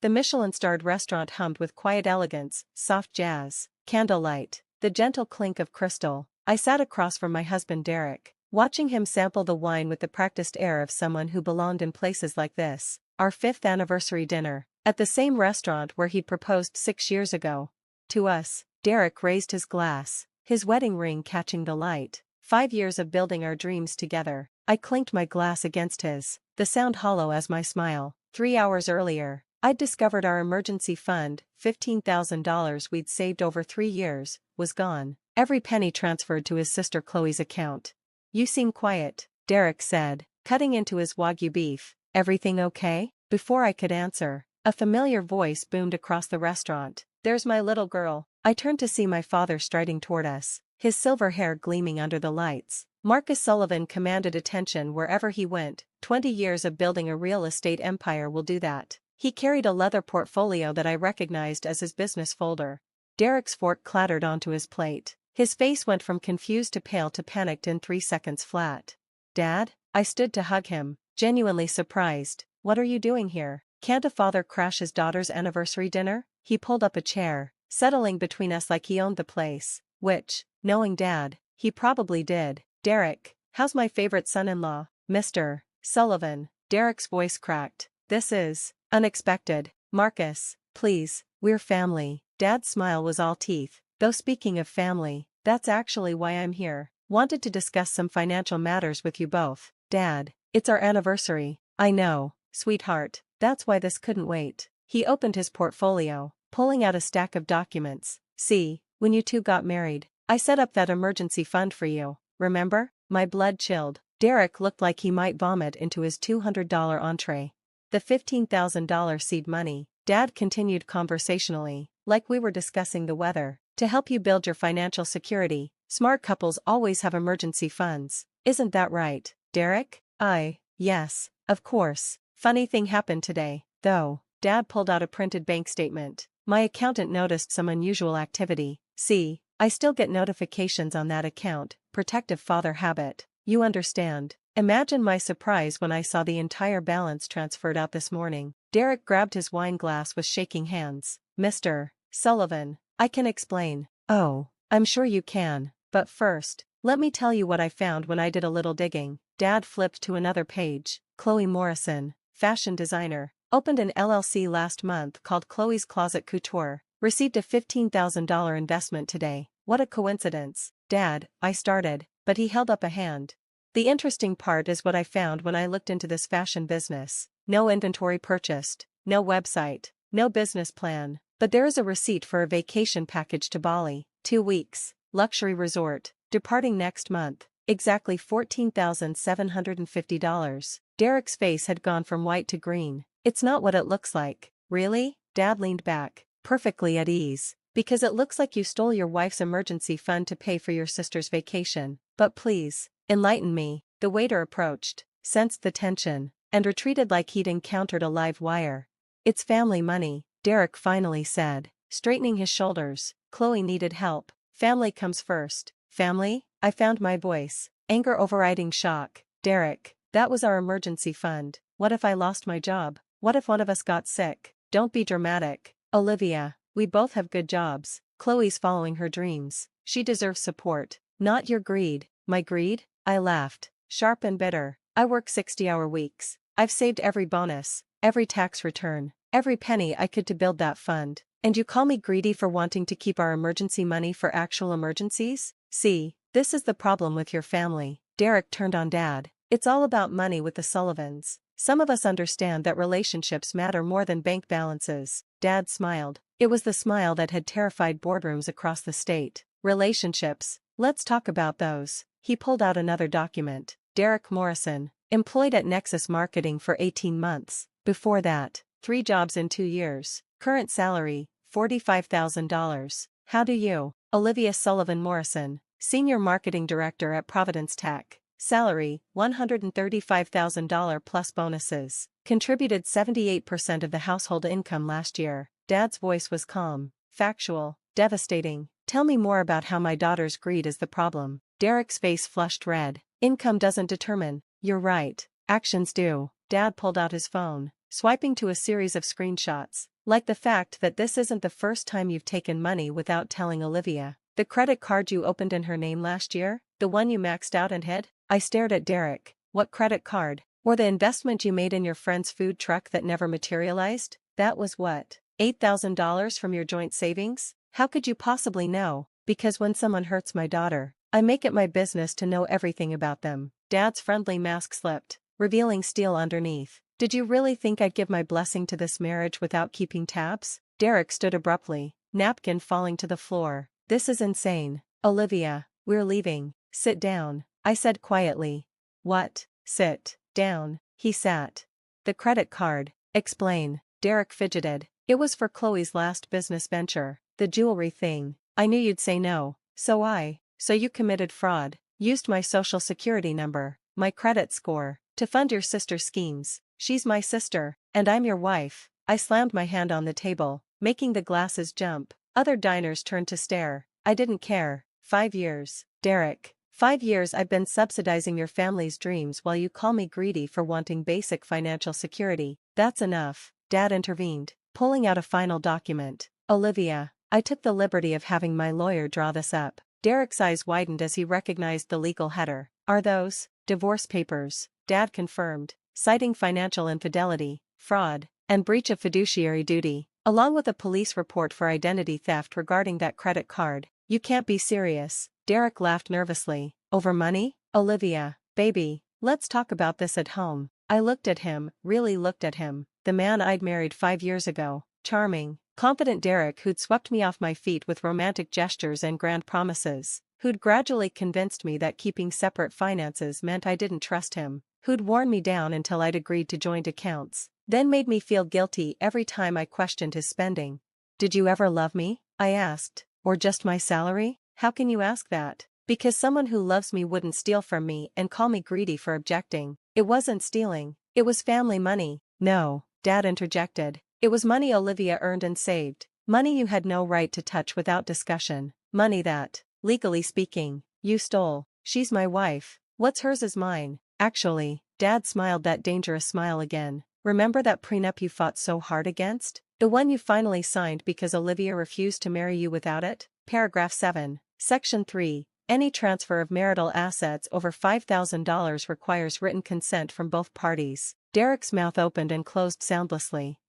The Michelin-starred restaurant hummed with quiet elegance, soft jazz, candlelight, the gentle clink of crystal. I sat across from my husband Derek, watching him sample the wine with the practiced air of someone who belonged in places like this. Our 5th anniversary dinner, at the same restaurant where he'd proposed 6 years ago. To us, Derek raised his glass, his wedding ring catching the light. 5 years of building our dreams together. I clinked my glass against his, the sound hollow as my smile. 3 hours earlier, I'd discovered our emergency fund, $15,000 we'd saved over 3 years, was gone. Every penny transferred to his sister Chloe's account. You seem quiet, Derek said, cutting into his Wagyu beef. Everything okay? Before I could answer, a familiar voice boomed across the restaurant. There's my little girl. I turned to see my father striding toward us, his silver hair gleaming under the lights. Marcus Sullivan commanded attention wherever he went. 20 years of building a real estate empire will do that. He carried a leather portfolio that I recognized as his business folder. Derek's fork clattered onto his plate. His face went from confused to pale to panicked in 3 seconds flat. Dad? I stood to hug him, genuinely surprised. What are you doing here? Can't a father crash his daughter's anniversary dinner? He pulled up a chair, settling between us like he owned the place, which, knowing Dad, he probably did. Derek, how's my favorite son-in-law, Mr. Sullivan? Derek's voice cracked. This is unexpected. Marcus, please, we're family. Dad's smile was all teeth. Though speaking of family, that's actually why I'm here. Wanted to discuss some financial matters with you both. Dad, it's our anniversary. I know, sweetheart, that's why this couldn't wait. He opened his portfolio, pulling out a stack of documents. See, when you two got married, I set up that emergency fund for you, remember? My blood chilled. Derek looked like he might vomit into his $200 entree. The $15,000 seed money, Dad continued conversationally, like we were discussing the weather. To help you build your financial security, smart couples always have emergency funds. Isn't that right, Derek? Yes, of course. Funny thing happened today, though. Dad pulled out a printed bank statement. My accountant noticed some unusual activity. See, I still get notifications on that account. Protective father habit. You understand. Imagine my surprise when I saw the entire balance transferred out this morning. Derek grabbed his wine glass with shaking hands. Mr. Sullivan, I can explain. Oh, I'm sure you can. But first, let me tell you what I found when I did a little digging. Dad flipped to another page. Chloe Morrison, fashion designer, opened an LLC last month called Chloe's Closet Couture. Received a $15,000 investment today. What a coincidence. Dad, I started, but he held up a hand. The interesting part is what I found when I looked into this fashion business. No inventory purchased, no website, no business plan, but there is a receipt for a vacation package to Bali, 2 weeks, luxury resort, departing next month, exactly $14,750. Derek's face had gone from white to green. It's not what it looks like. Really? Dad leaned back, perfectly at ease. Because it looks like you stole your wife's emergency fund to pay for your sister's vacation. But please, enlighten me. The waiter approached, sensed the tension, and retreated like he'd encountered a live wire. It's family money, Derek finally said, straightening his shoulders. Chloe needed help. Family comes first. Family? I found my voice. Anger overriding shock. Derek, that was our emergency fund. What if I lost my job? What if one of us got sick? Don't be dramatic. Olivia, we both have good jobs. Chloe's following her dreams. She deserves support, not your greed. My greed? I laughed, sharp and bitter. I work 60-hour weeks. I've saved every bonus, every tax return, every penny I could to build that fund. And you call me greedy for wanting to keep our emergency money for actual emergencies? See, this is the problem with your family. Derek turned on Dad. It's all about money with the Sullivans. Some of us understand that relationships matter more than bank balances. Dad smiled. It was the smile that had terrified boardrooms across the state. Relationships. Let's talk about those. He pulled out another document. Derek Morrison, employed at Nexus Marketing for 18 months. Before that, 3 jobs in 2 years. Current salary, $45,000. How do you? Olivia Sullivan Morrison, Senior Marketing Director at Providence Tech. Salary, $135,000 plus bonuses. Contributed 78% of the household income last year. Dad's voice was calm, factual, devastating. Tell me more about how my daughter's greed is the problem. Derek's face flushed red. Income doesn't determine. You're right. Actions do. Dad pulled out his phone, swiping to a series of screenshots. Like the fact that this isn't the first time you've taken money without telling Olivia. The credit card you opened in her name last year? The one you maxed out and hid? I stared at Derek. What credit card? Or the investment you made in your friend's food truck that never materialized? That was what? $8,000 from your joint savings? How could you possibly know? Because when someone hurts my daughter, I make it my business to know everything about them. Dad's friendly mask slipped, revealing steel underneath. Did you really think I'd give my blessing to this marriage without keeping tabs? Derek stood abruptly, napkin falling to the floor. This is insane. Olivia, we're leaving. Sit down, I said quietly. What? Sit down. He sat. The credit card. Explain. Derek fidgeted. It was for Chloe's last business venture, the jewelry thing. I knew you'd say no. So you committed fraud, used my social security number, my credit score, to fund your sister's schemes. She's my sister, and I'm your wife. I slammed my hand on the table, making the glasses jump. Other diners turned to stare. I didn't care. 5 years. Derek. 5 years I've been subsidizing your family's dreams while you call me greedy for wanting basic financial security. That's enough. Dad intervened, pulling out a final document. Olivia, I took the liberty of having my lawyer draw this up. Derek's eyes widened as he recognized the legal header. Are those divorce papers? Dad confirmed, citing financial infidelity, fraud, and breach of fiduciary duty, along with a police report for identity theft regarding that credit card. You can't be serious. Derek laughed nervously. Over money? Olivia, baby, let's talk about this at home. I looked at him, really looked at him, the man I'd married 5 years ago. Charming, confident Derek who'd swept me off my feet with romantic gestures and grand promises, who'd gradually convinced me that keeping separate finances meant I didn't trust him, who'd worn me down until I'd agreed to joint accounts, then made me feel guilty every time I questioned his spending. Did you ever love me? I asked. Or just my salary? How can you ask that? Because someone who loves me wouldn't steal from me and call me greedy for objecting. It wasn't stealing. It was family money. No, Dad interjected. It was money Olivia earned and saved. Money you had no right to touch without discussion. Money that, legally speaking, you stole. She's my wife. What's hers is mine. Actually, Dad smiled that dangerous smile again. Remember that prenup you fought so hard against? The one you finally signed because Olivia refused to marry you without it? Paragraph 7. Section 3. Any transfer of marital assets over $5,000 requires written consent from both parties. Derek's mouth opened and closed soundlessly.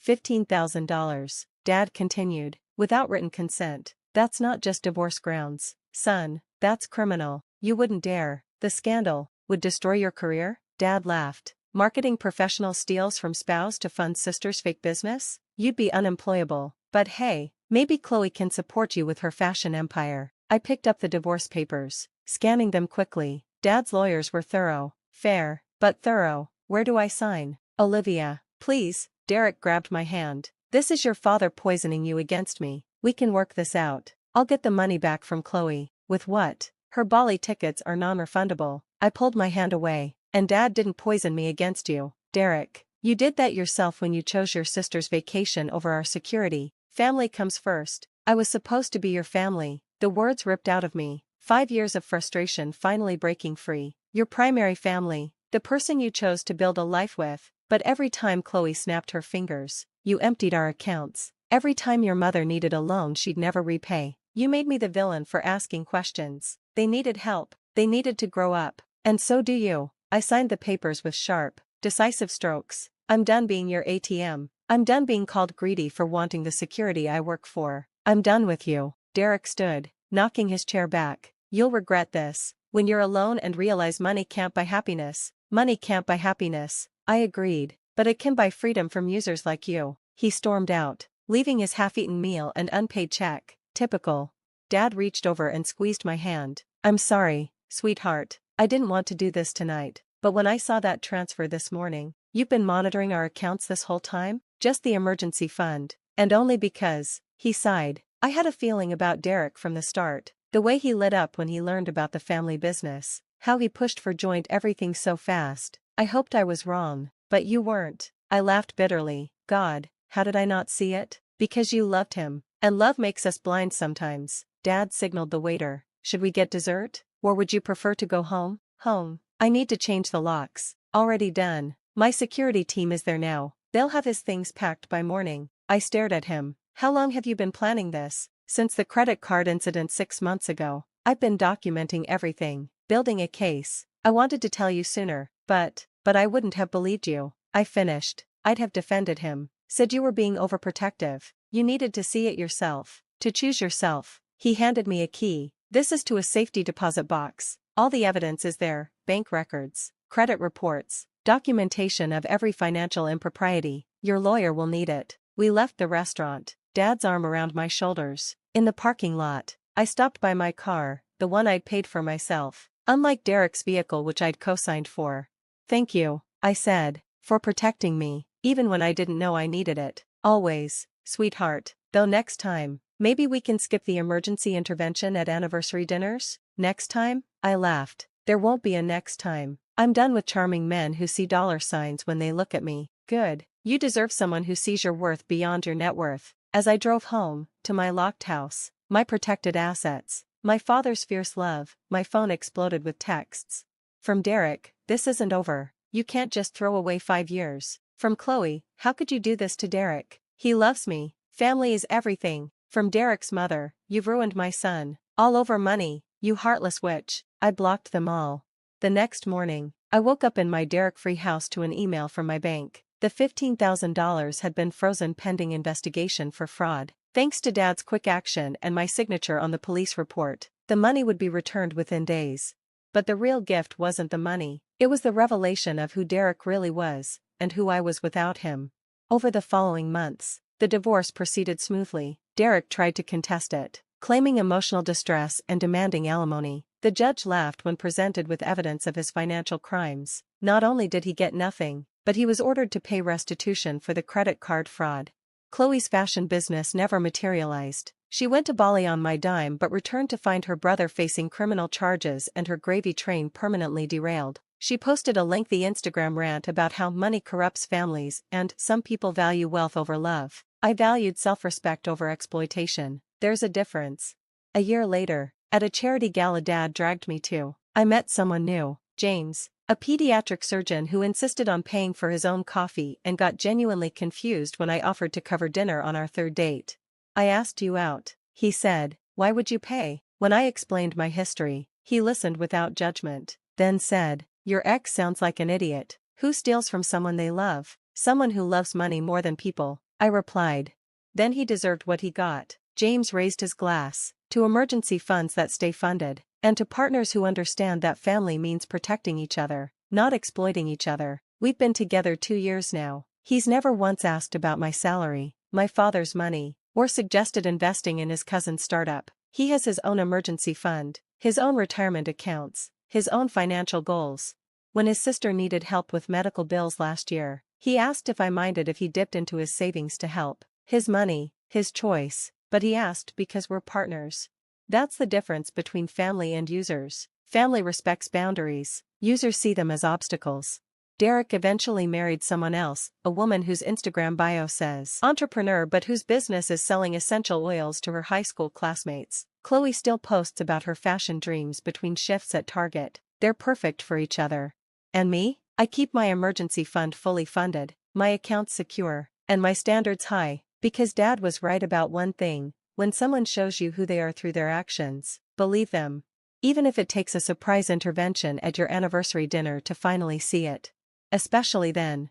$15,000. Dad continued. Without written consent. That's not just divorce grounds. Son, that's criminal. You wouldn't dare. The scandal would destroy your career? Dad laughed. Marketing professional steals from spouse to fund sister's fake business? You'd be unemployable. But hey, maybe Chloe can support you with her fashion empire. I picked up the divorce papers, scanning them quickly. Dad's lawyers were thorough. Fair, but thorough. Where do I sign? Olivia, please. Derek grabbed my hand. This is your father poisoning you against me. We can work this out. I'll get the money back from Chloe. With what? Her Bali tickets are non-refundable. I pulled my hand away. And Dad didn't poison me against you. Derek, you did that yourself when you chose your sister's vacation over our security. Family comes first. I was supposed to be your family. The words ripped out of me. 5 years of frustration finally breaking free. Your primary family. The person you chose to build a life with. But every time Chloe snapped her fingers, you emptied our accounts. Every time your mother needed a loan she'd never repay, you made me the villain for asking questions. They needed help. They needed to grow up. And so do you. I signed the papers with sharp, decisive strokes. I'm done being your ATM. I'm done being called greedy for wanting the security I work for. I'm done with you. Derek stood, knocking his chair back. You'll regret this. When you're alone and realize money can't buy happiness. Money can't buy happiness. I agreed. But it can buy freedom from users like you. He stormed out, leaving his half-eaten meal and unpaid check. Typical. Dad reached over and squeezed my hand. I'm sorry, sweetheart. I didn't want to do this tonight, but when I saw that transfer this morning, you've been monitoring our accounts this whole time? Just the emergency fund. And only because, he sighed. I had a feeling about Derek from the start. The way he lit up when he learned about the family business. How he pushed for joint everything so fast. I hoped I was wrong, but you weren't. I laughed bitterly. God, how did I not see it? Because you loved him. And love makes us blind sometimes. Dad signaled the waiter. Should we get dessert? Or would you prefer to go home? Home. I need to change the locks. Already done. My security team is there now. They'll have his things packed by morning. I stared at him. How long have you been planning this? Since the credit card incident 6 months ago. I've been documenting everything, building a case. I wanted to tell you sooner, but I wouldn't have believed you. I finished. I'd have defended him. Said you were being overprotective. You needed to see it yourself. To choose yourself. He handed me a key. This is to a safety deposit box. All the evidence is there, bank records, credit reports, documentation of every financial impropriety. Your lawyer will need it. We left the restaurant, Dad's arm around my shoulders. In the parking lot, I stopped by my car, the one I'd paid for myself, unlike Derek's vehicle which I'd co-signed for. Thank you, I said, for protecting me, even when I didn't know I needed it. Always, sweetheart, though next time, maybe we can skip the emergency intervention at anniversary dinners? Next time? I laughed. There won't be a next time. I'm done with charming men who see dollar signs when they look at me. Good. You deserve someone who sees your worth beyond your net worth. As I drove home, to my locked house, my protected assets, my father's fierce love, my phone exploded with texts. From Derek, this isn't over. You can't just throw away 5 years. From Chloe, how could you do this to Derek? He loves me. Family is everything. From Derek's mother, you've ruined my son. All over money, you heartless witch. I blocked them all. The next morning, I woke up in my Derek-free house to an email from my bank. The $15,000 had been frozen pending investigation for fraud. Thanks to Dad's quick action and my signature on the police report, the money would be returned within days. But the real gift wasn't the money. It was the revelation of who Derek really was, and who I was without him. Over the following months, the divorce proceeded smoothly. Derek tried to contest it, claiming emotional distress and demanding alimony. The judge laughed when presented with evidence of his financial crimes. Not only did he get nothing, but he was ordered to pay restitution for the credit card fraud. Chloe's fashion business never materialized. She went to Bali on my dime but returned to find her brother facing criminal charges and her gravy train permanently derailed. She posted a lengthy Instagram rant about how money corrupts families and some people value wealth over love. I valued self-respect over exploitation. There's a difference. A year later, at a charity gala Dad dragged me to, I met someone new, James, a pediatric surgeon who insisted on paying for his own coffee and got genuinely confused when I offered to cover dinner on our third date. I asked you out, he said. Why would you pay? When I explained my history, he listened without judgment, then said, your ex sounds like an idiot. Who steals from someone they love? Someone who loves money more than people, I replied. Then he deserved what he got. James raised his glass, to emergency funds that stay funded, and to partners who understand that family means protecting each other, not exploiting each other. We've been together 2 years now. He's never once asked about my salary, my father's money, or suggested investing in his cousin's startup. He has his own emergency fund, his own retirement accounts, his own financial goals. When his sister needed help with medical bills last year, he asked if I minded if he dipped into his savings to help. His money, his choice, but he asked because we're partners. That's the difference between family and users. Family respects boundaries, users see them as obstacles. Derek eventually married someone else, a woman whose Instagram bio says entrepreneur but whose business is selling essential oils to her high school classmates. Chloe still posts about her fashion dreams between shifts at Target. They're perfect for each other. And me? I keep my emergency fund fully funded, my accounts secure, and my standards high, because Dad was right about one thing. When someone shows you who they are through their actions, believe them. Even if it takes a surprise intervention at your anniversary dinner to finally see it. Especially then.